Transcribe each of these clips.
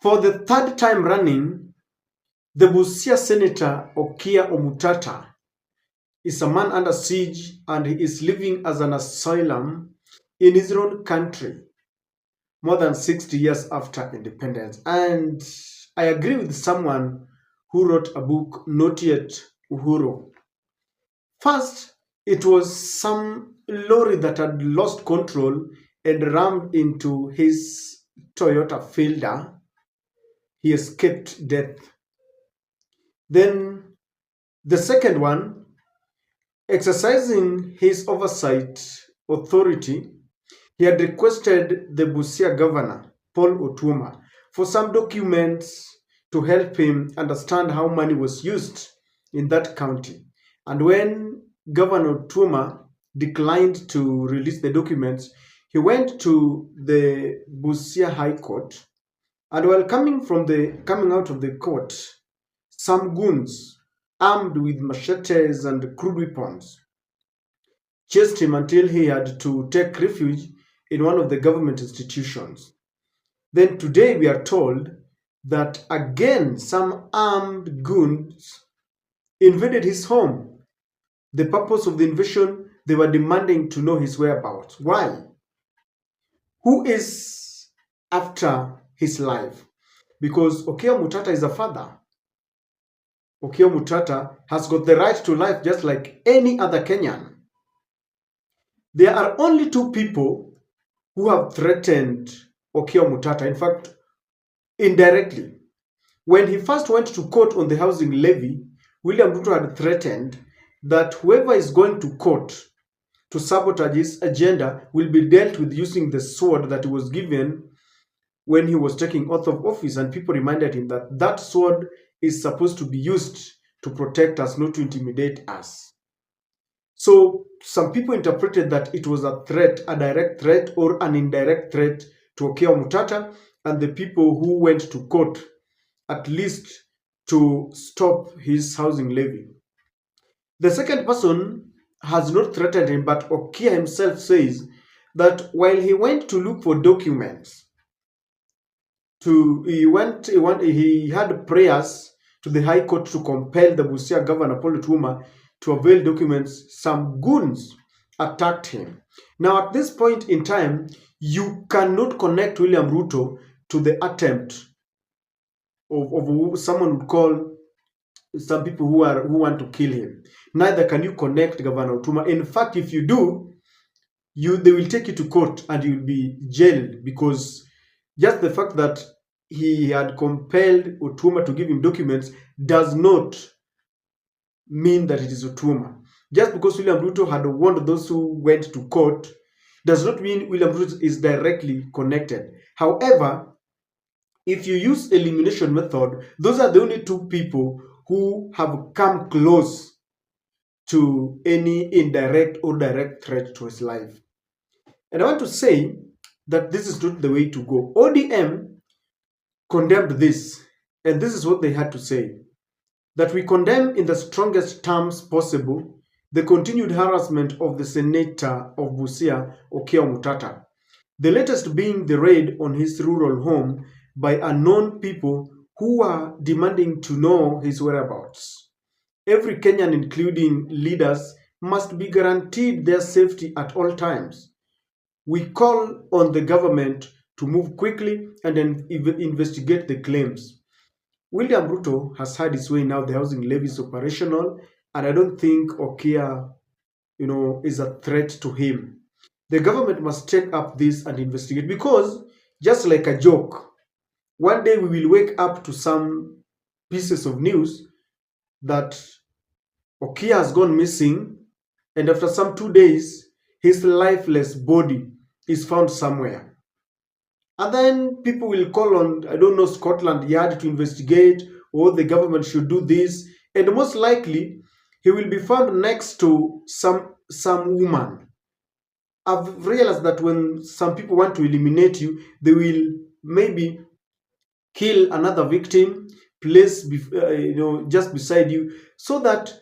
For the third time running, the Busia Senator Okiya Omtatah is a man under siege, and he is living as an asylum in his own country more than 60 years after independence. And I agree with someone who wrote a book, Not Yet Uhuru. First, it was some lorry that had lost control and rammed into his Toyota Fielder. He escaped death. Then the second one, exercising his oversight authority, he had requested the Busia governor, Paul Otuoma, for some documents to help him understand how money was used in that county. And when Governor Otuoma declined to release the documents, he went to the Busia High Court. And while coming out of the court, some goons armed with machetes and crude weapons chased him until he had to take refuge in one of the government institutions. Then today we are told that again some armed goons invaded his home. The purpose of the invasion, they were demanding to know his whereabouts. Why? Who is after his life? Because Okiya Omtatah is a father. Okiya Omtatah has got the right to life just like any other Kenyan. There are only two people who have threatened Okiya Omtatah, in fact, indirectly. When he first went to court on the housing levy, William Ruto had threatened that whoever is going to court to sabotage his agenda will be dealt with using the sword that he was given when he was taking oath of office. And people reminded him that that sword is supposed to be used to protect us, not to intimidate us. So some people interpreted that it was a threat, a direct threat or an indirect threat to Okiya Omtatah and the people who went to court, at least to stop his housing levy. The second person has not threatened him, but Okiya himself says that while he went to look for documents, he had prayers to the High Court to compel the Busia Governor Paul Otuoma to avail documents. Some goons attacked him. Now, at this point in time, you cannot connect William Ruto to the attempt of someone would call some people who want to kill him. Neither can you connect Governor Otuoma. In fact, if you do, they will take you to court and you will be jailed, because just the fact that he had compelled Otuoma to give him documents does not mean that it is Otuoma. Just because William Ruto had warned those who went to court does not mean William Ruto is directly connected. However, if you use elimination method, those are the only two people who have come close to any indirect or direct threat to his life. And I want to say that this is not the way to go. ODM condemned this, and this is what they had to say: that we condemn in the strongest terms possible the continued harassment of the Senator of Busia, Okiya Omtatah, the latest being the raid on his rural home by unknown people who are demanding to know his whereabouts. Every Kenyan, including leaders, must be guaranteed their safety at all times. We call on the government to move quickly and then investigate the claims. William Ruto has had his way now. The housing levy is operational, and I don't think Okiya, is a threat to him. The government must take up this and investigate, because just like a joke, one day we will wake up to some pieces of news that Okiya has gone missing, and after some 2 days, his lifeless body is found somewhere. And then people will call on, I don't know, Scotland Yard to investigate, or the government should do this. And most likely, he will be found next to some woman. I've realized that when some people want to eliminate you, they will maybe kill another victim, place just beside you, so that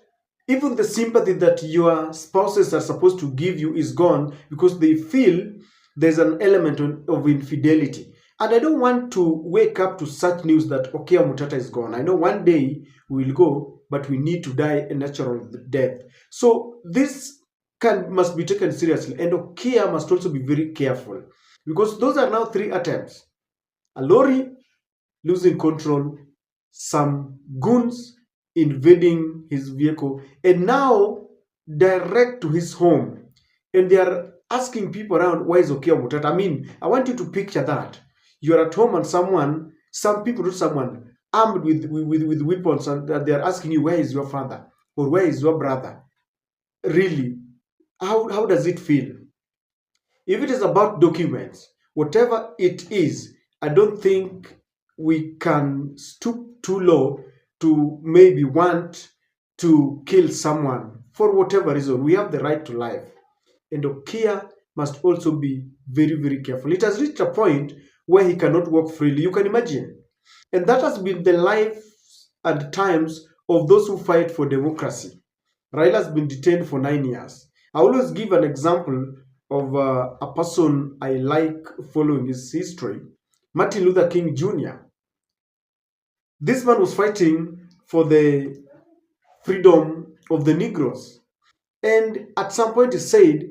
even the sympathy that your spouses are supposed to give you is gone, because they feel there's an element of infidelity. And I don't want to wake up to such news that Okiya Omtatah is gone. I know one day we will go, but we need to die a natural death. So this must be taken seriously. And Okiya must also be very careful. Because those are now 3 attempts. A lorry losing control, some goons invading his vehicle, and now direct to his home. And they are asking people around, where is Okiya Omtatah? I mean, I want you to picture that. You're at home and some people, someone armed with weapons, and they're asking you, where is your father? Or where is your brother? Really, how does it feel? If it is about documents, whatever it is, I don't think we can stoop too low to maybe want to kill someone for whatever reason. We have the right to life. And Okiya must also be very, very careful. It has reached a point where he cannot walk freely. You can imagine. And that has been the life and times of those who fight for democracy. Raila has been detained for 9 years. I always give an example of a person I like following his history, Martin Luther King Jr. This man was fighting for the freedom of the Negroes. And at some point he said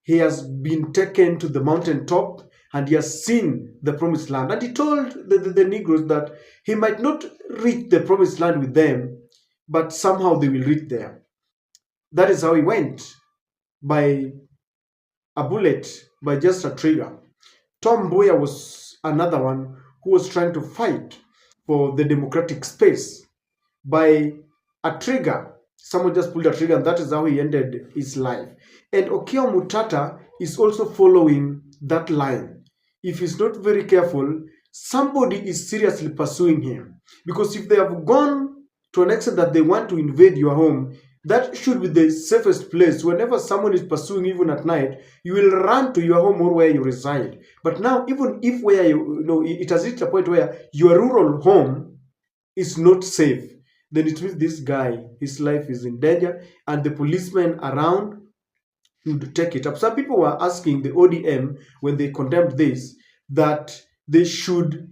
he has been taken to the mountaintop and he has seen the promised land. And he told the Negroes that he might not reach the promised land with them, but somehow they will reach there. That is how he went, by a bullet, by just a trigger. Tom Mboya was another one who was trying to fight for the democratic space by a trigger. Someone just pulled a trigger, and that is how he ended his life. And Okiya Omtatah is also following that line. If he's not very careful, somebody is seriously pursuing him. Because if they have gone to an extent that they want to invade your home, that should be the safest place. Whenever someone is pursuing, even at night, you will run to your home or where you reside. But now, even if where it has reached a point where your rural home is not safe, then it means this guy, his life is in danger, and the policemen around would take it up. Some people were asking the ODM when they condemned this that they should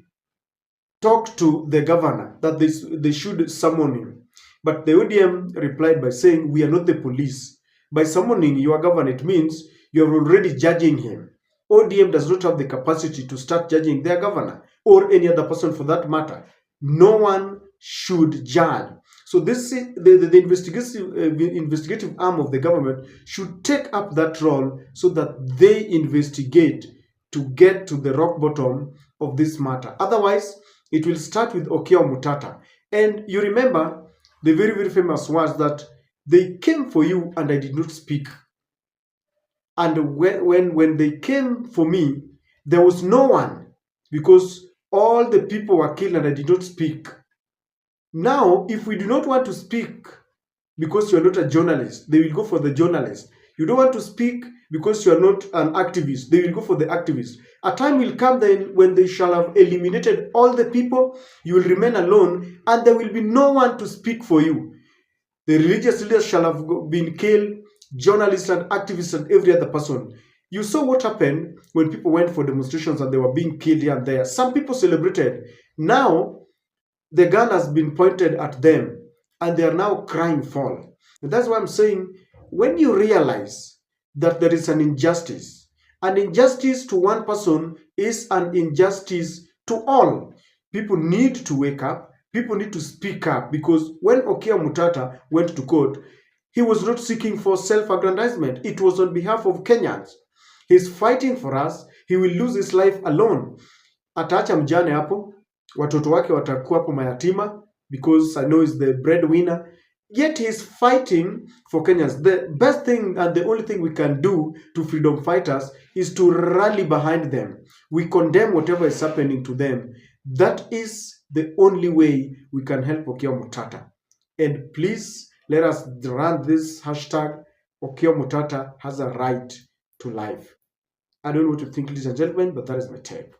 talk to the governor, that they should summon him. But the ODM replied by saying, we are not the police. By summoning your governor, it means you are already judging him. ODM does not have the capacity to start judging their governor or any other person for that matter. No one should judge. So this the investigative arm of the government should take up that role so that they investigate to get to the rock bottom of this matter. Otherwise, it will start with Okiya Omtatah. And you remember the very, very famous words that they came for you and I did not speak. And when they came for me, there was no one, because all the people were killed and I did not speak. Now, if we do not want to speak because you're not a journalist, they will go for the journalist. You don't want to speak because you're not an activist, they will go for the activist. A time will come then when they shall have eliminated all the people, you will remain alone, and there will be no one to speak for you. The religious leaders shall have been killed, journalists and activists and every other person. You saw what happened when people went for demonstrations and they were being killed here and there. Some people celebrated. Now, the gun has been pointed at them and they are now crying foul. And that's why I'm saying, when you realize that there is an injustice to one person is an injustice to all, people need to wake up. People need to speak up, because when Okiya Omtatah went to court, he was not seeking for self-aggrandizement. It was on behalf of Kenyans. He's fighting for us. He will lose his life alone. Ataacha mjane hapo, watoto wake watakuwa hapo mayatima, because I know he's the breadwinner. Yet he's fighting for Kenyans. The best thing and the only thing we can do to freedom fighters is to rally behind them. We condemn whatever is happening to them. That is the only way we can help Okiya Omtatah. And please let us run this hashtag, Okiya Omtatah has a right to life. I don't know what you think, ladies and gentlemen, but that is my take.